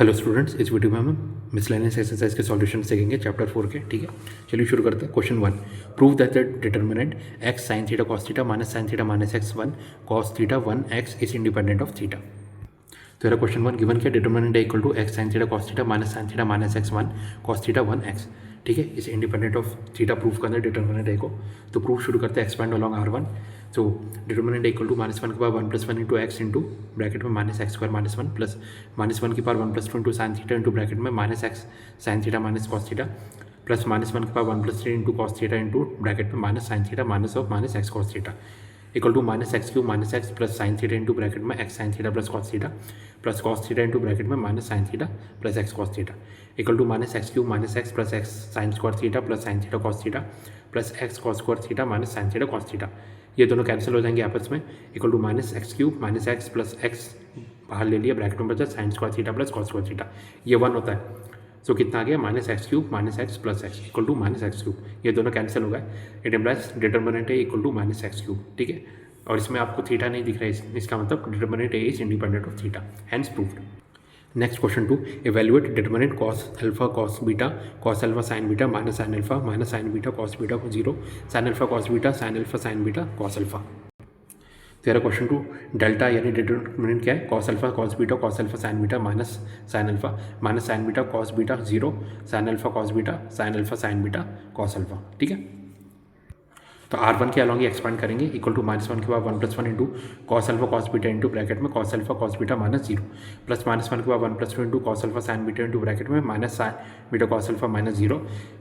Hello students, इस video में हम मिसलेनियस एक्सरसाइज के सॉल्यूशन सीखेंगे चैप्टर 4 के। ठीक है, चलिए शुरू करते हैं। Question 1, prove that the determinant x sine theta cos theta minus sine theta minus x 1 cos theta 1 x is independent of theta. तो मेरा क्वेश्चन 1 गिवन किया, डिटर्मिनेंट है equal to x sine theta cos theta minus sine theta minus x 1 cos theta 1 x. ठीक है, इस independent of theta proof करना है determinant है को। तो प्रूफ शुरू करते हैं, एक्सपेंड अलॉन्ग R1। तो डिटर्मिनेंट इक्वल टू -1 के power 1 + 1 into x into bracket में minus x square minus 1 plus -1 की power 1 + 2 into sine theta into bracket में minus x sine theta minus cos theta plus -1 की power 1 + 3 into cos theta into bracket में minus sine theta minus of minus x cos theta equal to minus x cube minus x plus sine theta into bracket में x sine theta plus cos theta into bracket में minus sine theta plus x cos theta equal to minus x cube minus x plus x sine square theta plus sine theta cos theta plus x cos square theta minus sine theta cos theta. ये दोनों cancel हो जाएंगे आपस में। Equal to minus x cube minus x plus x बाहर ले लिया, bracket में बचा sine square theta plus cos square theta, ये 1 होता है। सो कितना आ गया, minus x cube minus x plus x equal to minus x cube. ये दोनों कैंसिल हो गए। इट इम्प्लाइज डिटर्मिनेंट है equal to minus x cube. ठीक है, और इसमें आपको थीटा नहीं दिख रहा है, इसका मतलब determinant A is independent of theta, hence proved. Next question 2, evaluate determinant cos alpha cos beta cos alpha sine beta minus sine beta cos beta को 0 sine alpha cos beta sine alpha sine beta cos alpha. तेरा question 2, delta यानी determinant क्या है, cos alpha cos alpha sine beta minus sine beta cos beta 0 sine alpha cos beta sine beta cos alpha. ठीक है, तो R1 के along expand करेंगे equal to -1 के बाद 1 + 1 into cos alpha cos beta into bracket में cos alpha cos beta minus 0 plus -1 के बाद 1 + 2 into cos alpha sine beta into bracket में minus sine beta cos alpha minus 0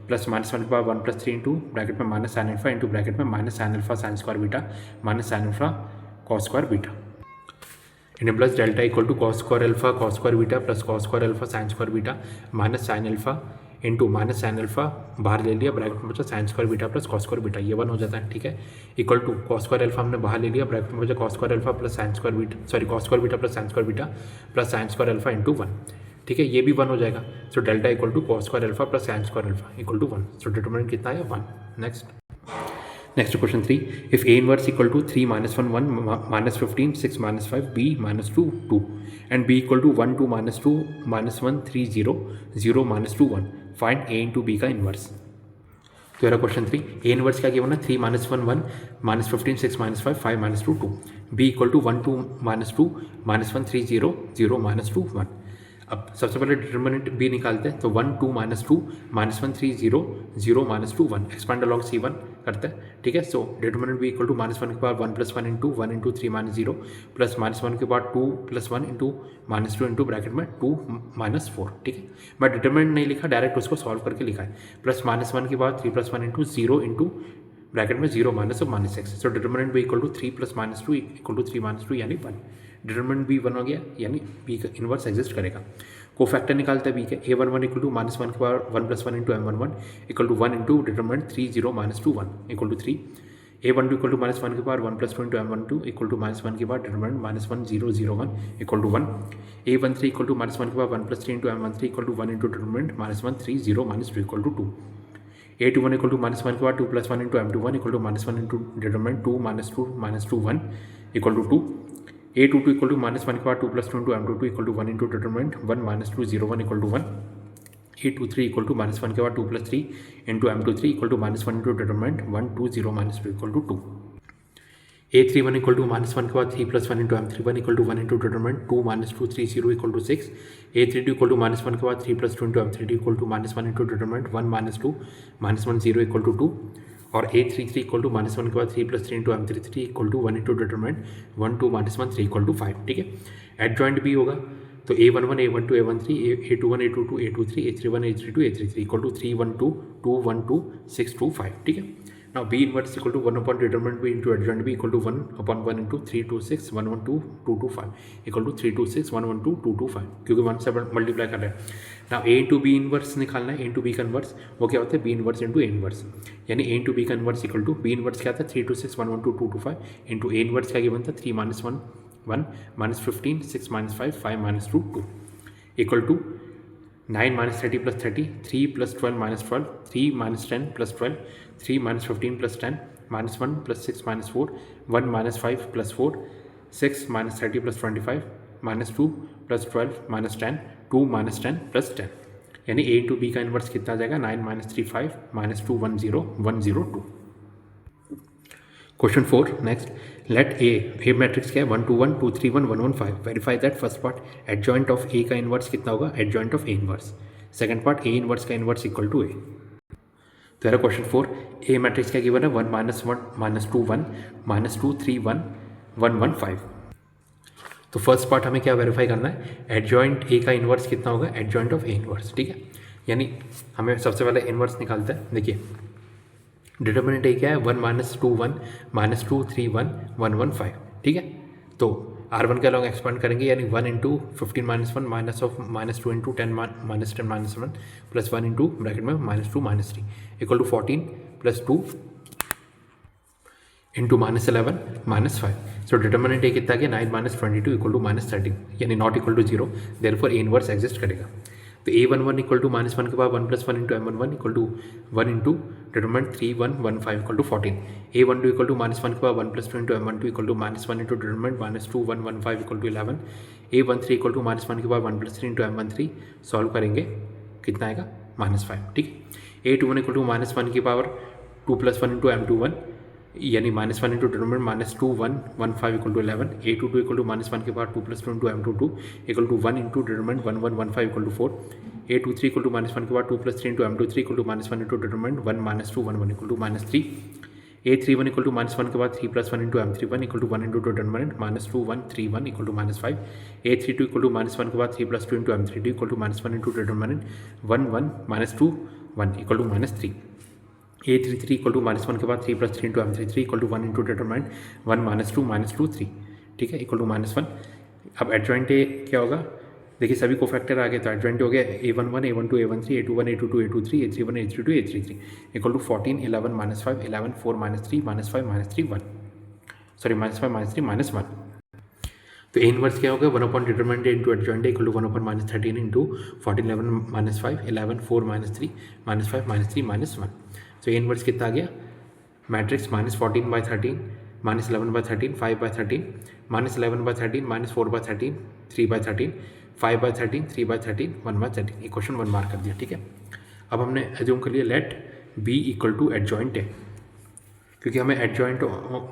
plus -1 के बाद 1 + 3 into bracket में minus sine alpha into bracket में minus sine alpha sine square beta minus sine alpha cos square beta. इन plus delta equal to cos square alpha cos square beta plus cos square alpha sine square beta minus sine alpha into minus sine alpha बाहर ले लिया, bracket में बचा sine square beta plus cos square beta, ये 1 हो जाता है। ठीक है, equal to cos square alpha हमने बाहर ले लिया, ब्रैकेट में बचा cos square alpha plus sine square beta cos square beta plus sine square beta plus sine square alpha into 1। ठीक है, ये भी 1 हो जाएगा। So delta equal to cos square alpha plus sine square alpha equal to 1। So determinant कितना है, 1। Next question 3, if A inverse equal to 3 - 1 1 -15 6 -5 B -2 2 and B equal to 1 2 -2 -1 3 0 0 -2 1 find A into B का inverse. तो मेरा question 3, A inverse क्या given है, 3 - 1 1 -15 6 -5 5 -2 2 B equal to 1 2 -2 -1 3 0 0 -2 1। अब सबसे पहले डिटर्मिनेंट B निकालते हैं। तो 1 2 -2 -1 3 0 0 -2 1 एक्सपांड अलॉन्ग C1 करते हैं। ठीक है, सो डिटर्मिनेंट B इक्वल टू -1 के बाद 1 + 1 इंटू 1 इंटू 3 -0 प्लस -1 के बाद 2 + 1 इंटू -2 इंटू ब्रैकेट में 2 -4। ठीक है, मैं डिटर्मिनेंट नहीं लिखा, डायरेक्ट उसको सॉल्व करके लिखा है। प्लस -1 के बाद 3 + 1 इंटू 0 इंटू ब्रैकेट में 0 minus of -x। So determinant B equal to 3 + -2 equal to 3 - 2 यानी 1। डिटर्मिनेंट B 1 हो गया, यानी B का इनवर्स एग्जिस्ट करेगा। कोफैक्टर निकालते हैं B के, A11 इक्वल टू -1 के बाद 1 + 1 into M11 equal to 1 into determinant 3 0 -2 1 equal to 3। A12 equal to -1 के बाद 1 + 2 इंटू M12 इक्वल टू -1 के बाद determinant -1 0 0 1 equal to 1। A13 equal to -1 के बाद 1 + 3 into M13 equal to 1 into determinant -1 3 0 -2 equal to 2। A21 equal to -1 के बाद 2 + 1 into M21 equal to -1 into determinant 2 -2 1 equal to 2। A22 equal to -1 के बाद 2 + 2 into M22 equal to 1 into determinant 1 -2 0 1 equal to 1। A23 equal to -1 के बाद 2 + 3 into M23 equal to -1 into determinant 1 2 0 -2 equal to 2। A31 equal to -1 के बाद 3 + 1 into M31 equal to 1 into determinant 2 -2 3 0 equal to 6। A32 equal to -1 के बाद 3 + 2 into M32 equal to -1 into determinant 1 -2 -1 0 equal to 2। और A33 equal to -1 के बाद 3 + 3 into M33 equal to 1 into determinant 1 2 -1 3 equal to 5। ठीक है, add joint B होगा, तो A11 A12 A13 A21 A22 A23 A31 A32 A33 equal to 3 1 2 2 1 2 6 2 5। ठीक है, now B inverse equal to 1 upon determinant B into adjoint B equal to 1 upon 1 into 3 2 6 1 1 2 2 2 5 equal to 3 2 6 1 1 2 2 2 5, क्योंकि 1 से multiply कर रहे हैं। Now A into B inverse निकालना है, A into B का इनवर्स वो क्या होता है, B inverse into A inverse, यानी A इंटू B का inverse equal to B inverse क्या था 3 2 6 1 1 2 2 2 5 इंटू A इनवर्स क्या गिवन था 3 - 1 1 -15 6 -5 5 -2 2 इक्वल टू 9 - 30 + 30 3 + 12 - 12 3 - 10 + 12 3 - 15 + 10 -1 + 6 - 4 1 - 5 + 4 6 - 30 + 25 -2 + 12 - 10 2 माइनस 10 प्लस 10, यानी ए इंटू बी का इन्वर्स कितना आ जाएगा 9 minus 3 5 minus 2 1 0 1 0 2। Question 4 next, let a matrix क्या है 1 2 1 2 3 1 1 1 5, verify that first part adjoint of a का इन्वर्स कितना होगा adjoint of A inverse, second part a inverse का इन्वर्स इक्वल टू ए। तो क्वेश्चन 4, ए मैट्रिक्स क्या गिवन है 1 minus 1 minus 2 1 minus 2 3 1 1 1 5। तो फर्स्ट पार्ट हमें क्या वेरीफाई करना है, एडजॉइंट ए का इन्वर्स कितना होगा एडजॉइंट ऑफ ए इन्वर्स, ठीक है। यानी हमें सबसे पहले इन्वर्स निकालते हैं। देखिए डिटर्मिनेंट ए क्या है 1 माइनस 2 1 माइनस 2 3 1 1 1 5, ठीक है। तो R1 के अलॉन्ग एक्सपेंड करेंगे, यानी 1 into 15 minus 1 minus of minus 2 into 10 minus 10 minus 1 plus 1 into bracket में minus 2 minus 3 equal to 14 plus 2 into minus 11 minus 5। So determinant a कितना गया 9 माइनस 22 इक्वल टू माइनस 13, यानी not equal to 0, therefore A inverse exist करेगा। तो A11 equal to minus 1 के बाद 1 plus 1 into M11 equal to 1 into determinant 3 1 1 5 equal to 14। A12 equal to minus 1 के बाद 1 plus 2 into M12 equal to minus 1 into determinant minus 2 1 1 5 equal to 11। A13 equal to minus 1 के बाद 1 plus 3 into M13 solve करेंगे कितना आएगा minus 5, ठीक है। A21 equal to minus 1 की पावर 2 प्लस 1 इंटू M21 यानी minus 1 into determinant minus 2 1 1 5 equal to 11। A22 equal to minus 1 के बाद 2 plus 2 into M22 equal to 1 into determinant 1 1 1 5 equal to 4। A23 equal to minus 1 के बाद 2 plus 3 into M23 equal to minus 1 into determinant 1 minus 2 1 1 equal to minus 3। A31 equal to minus 1 के बाद 3 plus 1 into M31 equal to 1 into determinant minus 2 1 3 1 equal to minus 5। A32 equal to minus 1 के बाद 3 plus 2 into M32 equal to minus 1 into determinant 1 1 minus 2 1 equal to minus 3। A33 equal to minus 1 के बाद 3 plus 3 into M33 equal to 1 into determinant 1 minus 2 3, ठीक है, equal to minus 1। अब adjoint A क्या होगा, देखिए सभी को फैक्टर आ गए, तो एडजॉइंट हो गया A11 A12 A13 A21 A22 A23 A31 A32 A33 equal to 14 11 minus 5 11 4 minus 3 minus 5 minus 3 1, sorry minus 5 minus 3 minus 1। तो ए इनवर्स क्या होगा 1 upon determinant into adjoint equal to 1 upon minus 13 into 14 11 minus 5 11 4 minus 3 minus 5 minus 3 minus 1। तो A inverse कितना आ गया matrix minus 14 by 13 minus 11 by 13 5 by 13 minus 11 by 13 minus 4 by 13 3 by 13 5 by 13 3 by 13 1 by 13। ये question 1 mark कर दिया, ठीक है। अब हमने एज्यूम कर लिया let B equal to adjoint A, क्योंकि हमें एडजॉइंट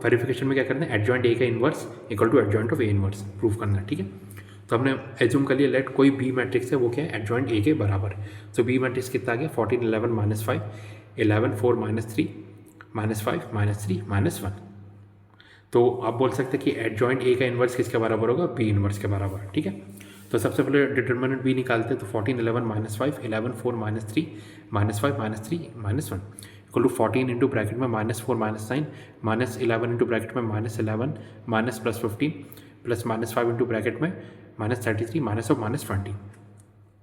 वेरिफिकेशन में क्या करना है एडजॉइंट ए का inverse equal to adjoint of A inverse prove करना है, ठीक है। तो हमने एज्यूम कर लिया लेट कोई बी मैट्रिक्स है वो क्या है एडजॉइंट ए के बराबर है। तो बी मैट्रिक्स कितना आ गया 14 11 minus 5 11 4 minus 3 minus 5 minus 3 minus 1। तो आप बोल सकते हैं कि एडजॉइंट ए का इन्वर्स किसके बराबर होगा बी इन्वर्स के बराबर, ठीक है। तो सबसे पहले डिटरमिनेंट बी निकालते हैं, तो 14 11 minus 5 11 4 minus 3 minus 5 minus 3 minus 1 equal to 14 into bracket में minus 4 minus 9 minus 11 into bracket में minus 11 minus plus 15 plus minus 5 into bracket में minus 33 minus of minus 20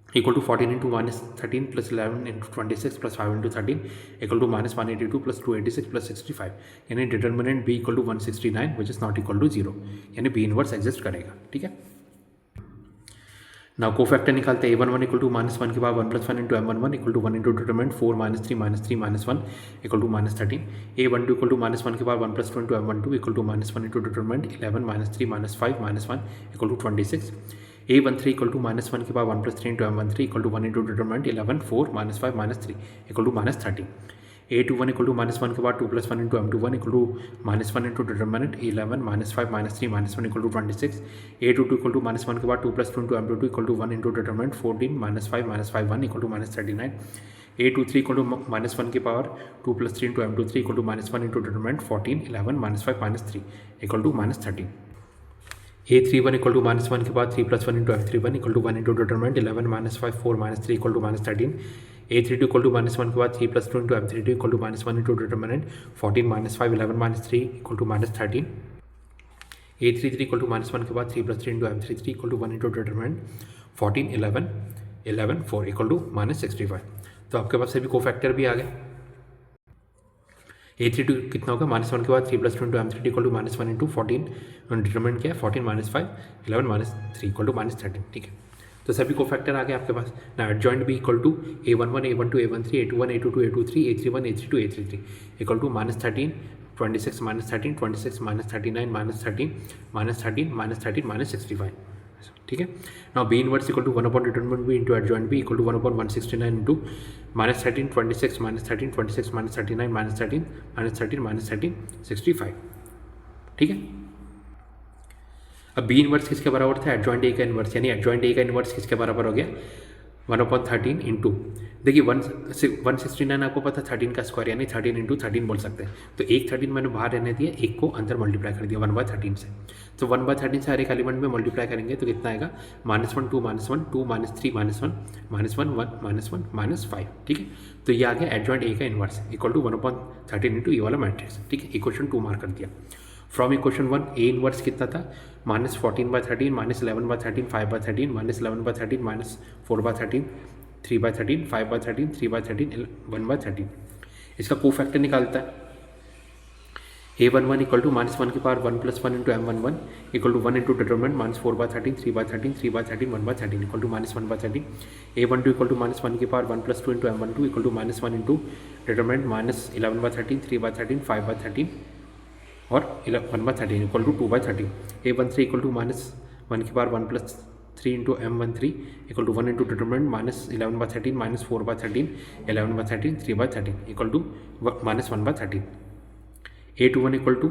equal to 14 into minus 13 plus 11 into 26 plus 5 into 13 equal to minus 182 plus 286 plus 65, यानी determinant B equal to 169 which is not equal to 0, यानी B inverse exist करेगा, ठीक है। Now cofactor निकालते हैं A11 equal to minus 1 के बाद 1 plus 1 into M11 equal to 1 into determinant 4 minus 3 minus 1 equal to minus 13। A12 equal to minus 1 के बाद 1 plus 2 into M12 equal to minus 1 into determinant 11 minus 3 minus 5 minus 1 equal to 26। A13 equal to minus 1 के बाद 1 plus 3 into M13 equal to 1 into determinant 11 4 minus 5 minus 3 equal to minus 13। A21 equal to minus 1 के बाद 2 plus 1 into M21 equal to minus 1 into determinant 11 minus 5 minus 3 minus 1 equal to 26। A22 equal to minus 1 के बाद 2 plus 2 into M22 equal to 1 into determinant 14 minus 5 1 equal to minus 39। A23 equal to minus 1 की power 2 plus 3 into M23 equal to minus 1 into determinant 14 11 minus 5 minus 3 equal to minus 13। A31 equal to minus 1 के बाद 3 plus 1 into F31 equal to 1 into determinant 11 minus 5 4 minus 3 equal to minus 13। A32 equal to minus 1 के बाद 3 plus 2 into M32 equal to minus 1 into determinant 14 minus 5 11 minus 3 equal to minus 13। A33 equal to minus 1 के बाद 3 plus 3 into M33 equal to 1 into determinant 14 11 11 4 equal to minus 65। तो आपके पास सभी cofactor भी आ गए। A32 कितना होगा माइनस 1 के बाद 3 plus 2 into M32 equal to minus 1 into 14 determinant क्या है 14 minus 5 11 minus 3 equal to minus 13, ठीक है। तो सभी को फैक्टर आ गए आपके पास ना। Adjoint B equal to A11 A12 A13 A21 A22 A23 A31 A32 A33 equal to minus 13 26 minus 13 26 minus 39 minus 13 minus 13 minus 13 minus 65। ठीक है। Now B inverse equal to 1 determinant B into adjoint B equal to 1/169 into -13 26 -13 26 -39 -13 -13 -13 65। ठीक है। अब B inverse किसके बराबर था, adjoint A का inverse, यानी एडजॉइंट ए का इनवर्स किसके बराबर हो गया 1/13 इंटू, देखिए 169 आपको पता 13 का स्क्वायर यानी 13 इंटू 13 बोल सकते हैं। तो एक 13 मैंने बाहर रहने दिया, एक को अंदर मल्टीप्लाई कर दिया 1/13 से। तो 1/13 से हर एक एलिमेंट में मल्टीप्लाई करेंगे तो कितना आएगा -1 2 -1 2 -3 -1 -1 1 -1 -5। ठीक है। तो ये आ गया एडजॉइंट ए का इनवर्स इक्वल टू 1/13 इंटू ये वाला मैट्रिक्स। ठीक है। इक्वेशन 2 मार्क कर दिया। फ्रॉम इक्वेशन 1 ए इनवर्स कितना था -14/13 -11/13 5/13 -11/13 -4/13 3/13 5/13 3/13 1/13। इसका कोफैक्टर निकालता है a11 इक्वल टू -1 की power 1 + 1 into m11 equal to 1 into determinant -4/13 3/13 3/13 1/13 equal to -1/13। a12 equal to -1 की power 1 + 2 into m12 equal to -1 into determinant -11/13 3/13 5/13 और 1/13 equal to 2/13। a13 equal to -1 की power 1 + 3 into m13 equal to 1 into determinant -11/13 -4/13 11/13 3/13 equal to -1/13। a21 equal to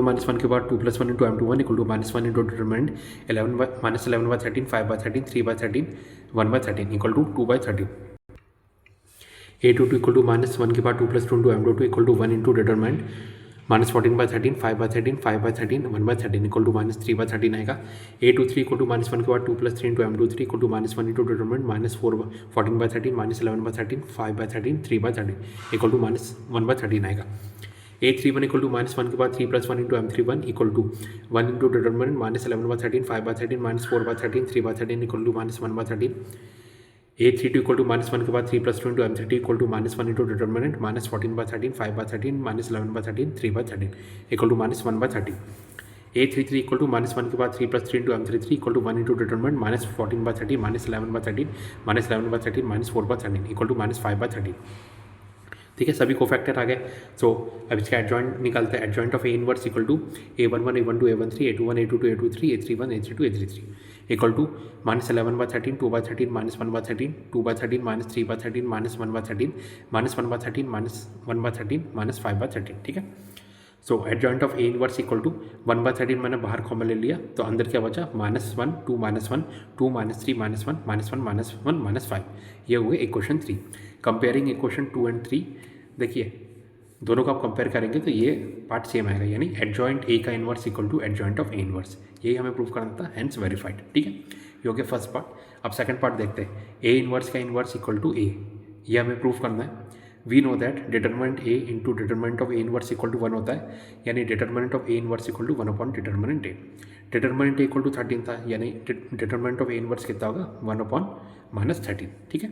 -1 के बाद 2 + 1 into m21 equal to -1 into determinant -11/13 5/13 3/13 1/13 equal to 2/13। a22 equal to -1 के बाद 2 + 2 into m22 equal to 1 into determinant -14/13 5/13 5/13 1/13 equal to -3/13 आएगा। a23 equal to -1 के बाद 2 + 3 into m23 equal to -1 into determinant -14/13 -11/13 5/13 3/13 equal to -1/13 आएगा। a31 equal to -1 के बाद 3 + 1 into m31 equal to 1 into determinant -11/13 5/13 -4/13 3/13 equal to -1/13। a32 equal to -1 के बाद 3 + 2 into m30 equal to -1 into determinant -14/13 5/13 -11/13 3/13 equal to -1/13। a33 equal to -1 के बाद 3 + 3 into m33 equal to 1 into determinant -14/13 -11/13 -11/13 -4/13 equal to -5/13। ठीक है। सभी cofactor आ गए। सो अब इसका एडजॉइंट निकालते हैं। Adjoint of A inverse equal to a11 a12 a13 a21 a22 a23 a31 a32 a33 equal to -11/13 2/13 -1/13 2/13 -3/13 -1/13 -1/13 -1/13 -5/13। ठीक है। So adjoint of A inverse equal to 1/13 मैंने बाहर कॉमन ले लिया तो अंदर क्या बचा -1 2 -1 2 -3 -1 -1 -1 -5। ये हो गए इक्वेशन 3। कंपेयरिंग इक्वेशन 2 और 3, देखिए दोनों को आप कंपेयर करेंगे तो ये पार्ट सेम आएगा, यानी एडजॉइंट ए का inverse equal to adjoint of A inverse. यही हमें प्रूव करना था, हेंस वेरीफाइड। ठीक है। ये हो गया फर्स्ट पार्ट। अब सेकंड पार्ट देखते हैं। ए इनवर्स का इनवर्स इक्वल टू ए, ये हमें प्रूव करना है। We know that determinant A into determinant of A inverse equal to 1 होता है, यानी determinant of A inverse equal to 1 determinant A. Determinant A equal to 13 था, यानी डिटरमिनेंट ऑफ ए इनवर्स कितना होगा 1/-13। ठीक है।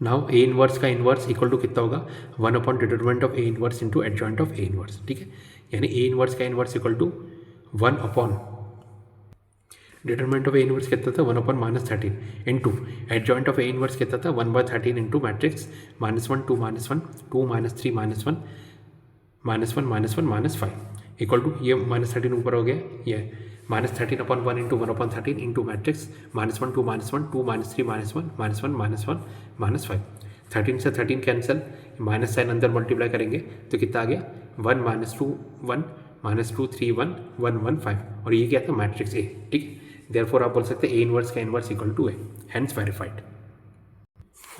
नाउ ए इनवर्स का इनवर्स इक्वल टू कितना होगा 1 determinant of A inverse into adjoint of A inverse. ठीक है। यानी ए इनवर्स का inverse equal to 1 determinant of A inverse कितना था 1/-13 into adjoint of A inverse कितना था 1/13 इंटू मैट्रिक्स -1 2 -1 2 -3 -1 -1 -1 -5 इक्वल टू ये -13 ऊपर हो गया, ये -13/1 इंटू 1/13 इंटू मैट्रिक्स -1 2 -1 2 -3 -1 -1 -1 -5। 13 से 13 कैंसिल, माइनस साइन अंदर मल्टीप्लाई करेंगे तो कितना आ गया 1 -2 1 -2 3 1 1 1 5 और ये क्या था मैट्रिक्स ए। ठीक है। देयरफॉर आप बोल सकते हैं ए इनवर्स का inverse equal to A, hence verified.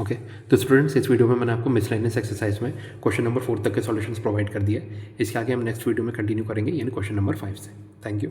Okay. तो स्टूडेंट्स इस वीडियो में मैंने आपको मिसलेनियस एक्सरसाइज में क्वेश्चन नंबर 4 तक के सॉल्यूशंस प्रोवाइड कर दिए। इसके आगे हम नेक्स्ट वीडियो में कंटिन्यू करेंगे, यानी क्वेश्चन नंबर 5 से। Thank you.